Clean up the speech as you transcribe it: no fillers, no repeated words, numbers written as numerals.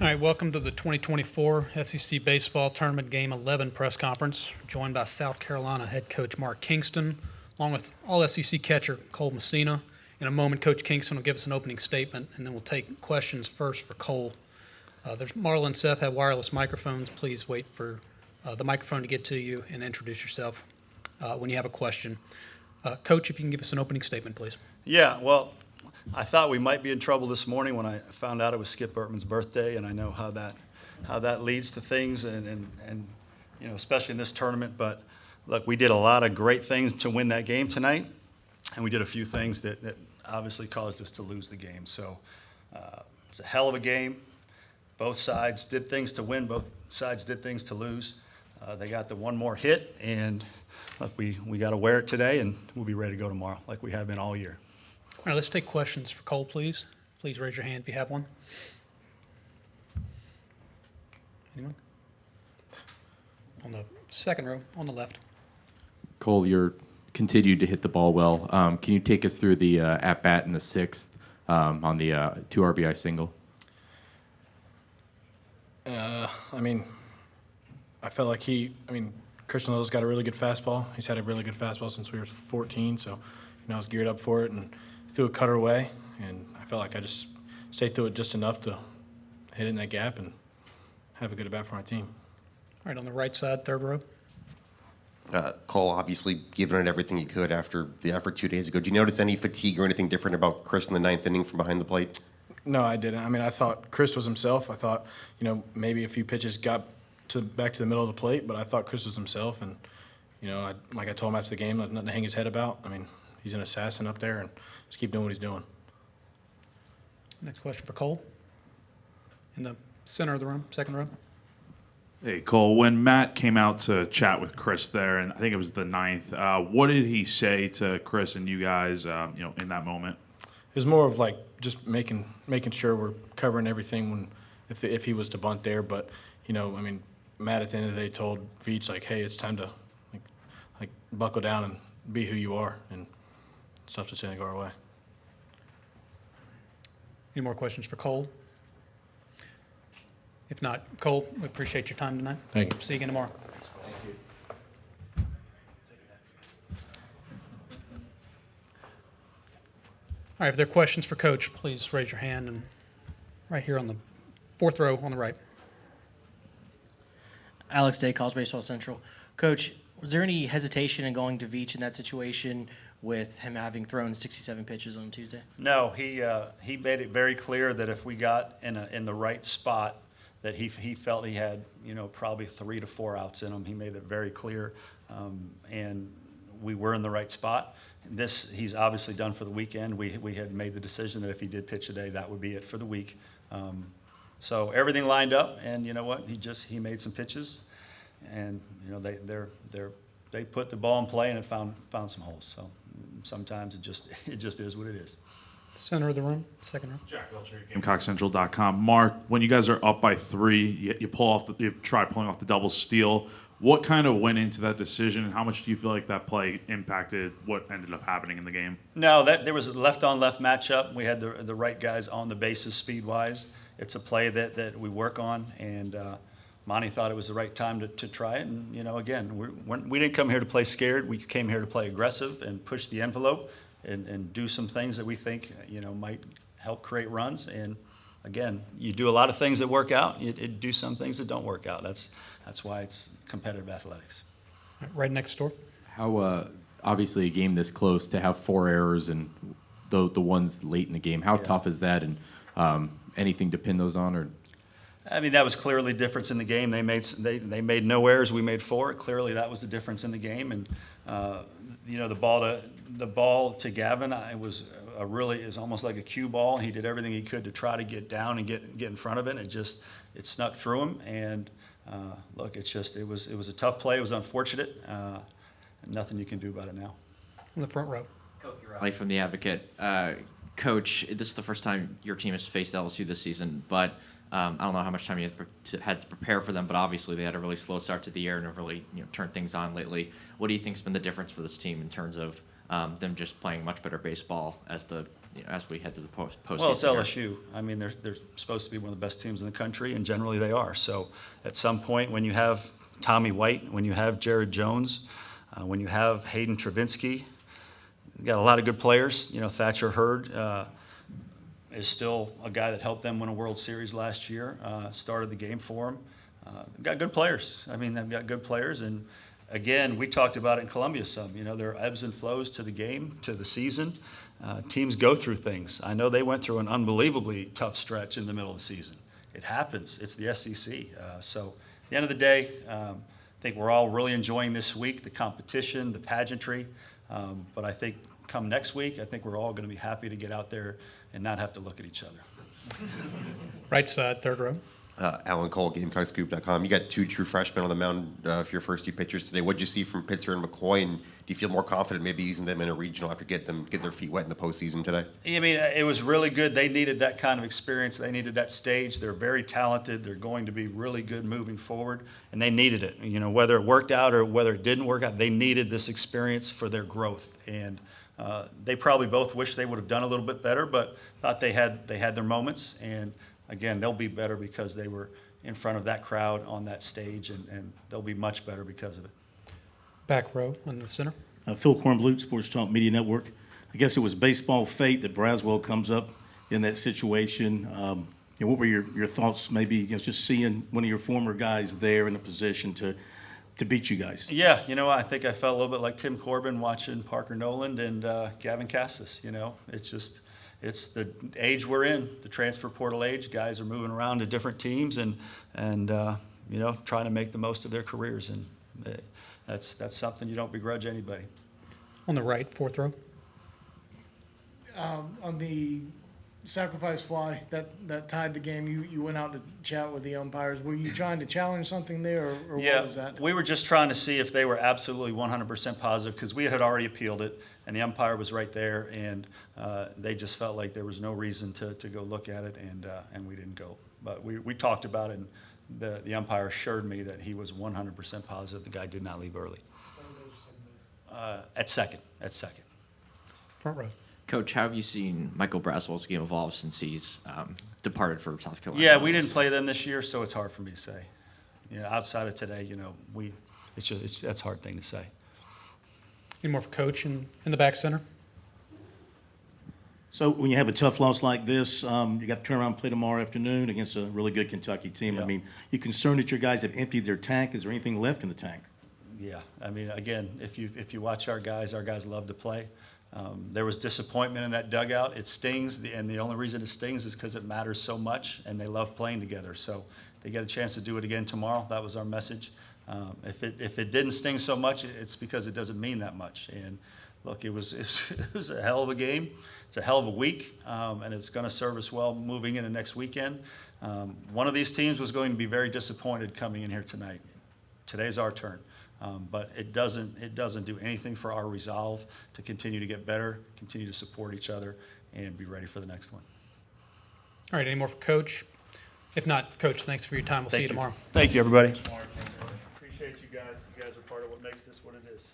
All right, welcome to the 2024 SEC Baseball Tournament Game 11 press conference, joined by South Carolina head coach Mark Kingston, along with all SEC catcher Cole Messina. In a moment, Coach Kingston will give us an opening statement, and then we'll take questions first for Cole. There's Marla and Seth have wireless microphones. Please wait for the microphone to get to you and introduce yourself when you have a question. Coach, if you can give us an opening statement, please. Yeah, well, I thought we might be in trouble this morning when I found out it was Skip Burtman's birthday, and I know how that leads to things, and you know, especially in this tournament. But look, we did a lot of great things to win that game tonight, and we did a few things that obviously caused us to lose the game. So it's a hell of a game. Both sides did things to win. Both sides did things to lose. They got the one more hit, and look, we got to wear it today, and we'll be ready to go tomorrow like we have been all year. All right, let's take questions for Cole, please. Please raise your hand if you have one. Anyone? On the second row, on the left. Cole, you're continued to hit the ball well. Can you take us through the at-bat in the sixth on the 2 RBI single? I felt like Christian Little's got a really good fastball. He's had a really good fastball since we were 14, so I was geared up for it and threw a cutter away, and I felt like I just stayed through it just enough to hit it in that gap and have a good at-bat for my team. All right, on the right side, third row. Cole, obviously giving it everything you could after the effort 2 days ago. Did you notice any fatigue or anything different about Chris in the ninth inning from behind the plate? No, I didn't. I thought Chris was himself. I thought, maybe a few pitches got back to the middle of the plate, but I thought Chris was himself. And, like I told him after the game, nothing to hang his head about. He's an assassin up there, and just keep doing what he's doing. Next question for Cole. In the center of the room, second row. Hey, Cole, when Matt came out to chat with Chris there, and I think it was the ninth, what did he say to Chris and you guys, in that moment? It was more of like just making sure we're covering everything if he was to bunt there. But, Matt at the end of the day told Veach, like, hey, it's time to like buckle down and be who you are, and stuff just didn't go our way. Any more questions for Cole? If not, Cole, we appreciate your time tonight. Thank you. See you again tomorrow. Thank you. All right, if there are questions for Coach, please raise your hand. And right here on the fourth row on the right. Alex Day, College Baseball Central. Coach, was there any hesitation in going to Veach in that situation with him having thrown 67 pitches on Tuesday? No, he made it very clear that if we got in the right spot, that he felt he had probably 3 to 4 outs in him. He made it very clear, and we were in the right spot. This he's obviously done for the weekend. We had made the decision that if he did pitch today, that would be it for the week. So everything lined up, and you know what? He made some pitches, and they put the ball in play, and it found some holes. So sometimes it just is what it is. Center of the room, second row. Jack Belcher, GamecockCentral.com. Mark, when you guys are up by 3, you try pulling off the double steal. What kind of went into that decision, and how much do you feel like that play impacted what ended up happening in the game? No, there was a left-on-left matchup. We had the right guys on the bases speed-wise. It's a play that we work on, and Monty thought it was the right time to try it. And, again, we didn't come here to play scared. We came here to play aggressive and push the envelope and do some things that we think, might help create runs. And, again, you do a lot of things that work out. You do some things that don't work out. That's why it's competitive athletics. Right next door. How obviously a game this close to have 4 errors and the ones late in the game, how tough is that, and anything to pin those on? Or that was clearly the difference in the game. They made no errors. We made 4. Clearly that was the difference in the game. And the ball to Gavin, it was is almost like a cue ball. He did everything he could to try to get down and get in front of it. It snuck through him. And look, it was a tough play. It was unfortunate. Nothing you can do about it now. In the front row. Coach Riley from The Advocate. Coach, this is the first time your team has faced LSU this season, but I don't know how much time you had to prepare for them, but obviously they had a really slow start to the year and have really turned things on lately. What do you think has been the difference for this team in terms of them just playing much better baseball as the as we head to the postseason? Well, it's here? LSU. I mean, they're supposed to be one of the best teams in the country, and generally they are. So at some point, when you have Tommy White, when you have Jared Jones, when you have Hayden Travinsky, you got a lot of good players. You know, Thatcher Hurd is still a guy that helped them win a World Series last year, started the game for them. Got good players. I mean, they've got good players. And again, we talked about it in Columbia some. You know, there are ebbs and flows to the game, to the season. Teams go through things. I know they went through an unbelievably tough stretch in the middle of the season. It happens. It's the SEC. So at the end of the day, I think we're all really enjoying this week, the competition, the pageantry. But I think come next week, I think we're all going to be happy to get out there and not have to look at each other. Right side, third row. Alan Cole, GamecockScoop.com. You got 2 true freshmen on the mound for your first 2 pitchers today. What did you see from Pitzer and McCoy, and do you feel more confident maybe using them in a regional after getting their feet wet in the postseason today? I mean, it was really good. They needed that kind of experience. They needed that stage. They're very talented. They're going to be really good moving forward, and they needed it. You know, whether it worked out or whether it didn't work out, they needed this experience for their growth. And they probably both wish they would have done a little bit better, but thought they had their moments. And again, they'll be better because they were in front of that crowd on that stage, and they'll be much better because of it. Back row in the center. Phil Kornblut, Sports Talk Media Network. I guess it was baseball fate that Braswell comes up in that situation. What were your thoughts, maybe just seeing one of your former guys there in a position to beat you guys? Yeah, I think I felt a little bit like Tim Corbin watching Parker Noland and Gavin Cassis. It's the age we're in, the transfer portal age. Guys are moving around to different teams and trying to make the most of their careers, and that's something you don't begrudge anybody. On the right, fourth row. On the sacrifice fly that tied the game, you went out to chat with the umpires. Were you trying to challenge something there, or Yeah, what was that? we were just trying to see if they were absolutely 100% positive, because we had already appealed it, and the umpire was right there, and they just felt like there was no reason to go look at it, and we didn't go. But we talked about it, and the umpire assured me that he was 100% positive the guy did not leave early. At second. Front row. Coach, how have you seen Michael Braswell's game evolve since he's departed for South Carolina? Yeah, we didn't play them this year, so it's hard for me to say. Outside of today, that's a hard thing to say. Any more for Coach in the back center? So when you have a tough loss like this, you got to turn around and play tomorrow afternoon against a really good Kentucky team. Yeah. I mean, you concerned that your guys have emptied their tank? Is there anything left in the tank? Yeah, I mean, again, if you watch our guys love to play. There was disappointment in that dugout. It stings, and the only reason it stings is because it matters so much, and they love playing together. So they get a chance to do it again tomorrow. That was our message. If it didn't sting so much, it's because it doesn't mean that much. And look, it was a hell of a game. It's a hell of a week, and it's going to serve us well moving into next weekend. One of these teams was going to be very disappointed coming in here tonight. Today's our turn. But it doesn't do anything for our resolve to continue to get better, continue to support each other, and be ready for the next one. All right, any more for Coach? If not, Coach, thanks for your time. We'll see you tomorrow. Thank you, everybody. Appreciate you guys. You guys are part of what makes this what it is.